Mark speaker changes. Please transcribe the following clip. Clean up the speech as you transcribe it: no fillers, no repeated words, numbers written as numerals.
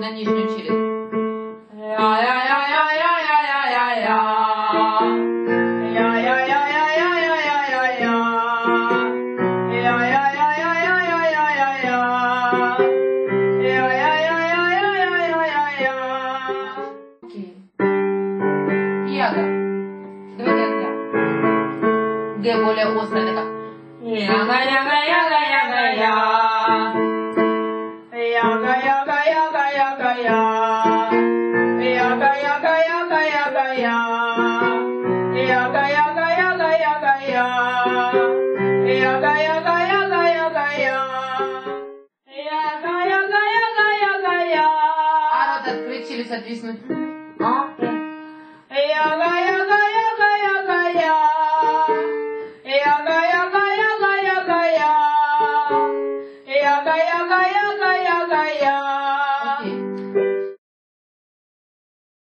Speaker 1: на нижнюю челюсть. Яга. Давайте от я. Г более острая такая. Яга, яга, яга, яга, я. Яга, яга, яга, яга, я. Яга, яга, яга, яга, я. Яга, яга, яга, яга, я. Яга, яга, яга, яга, я. Яга, яга, яга, яга, я. А рот открыть, челюсть отвиснуть.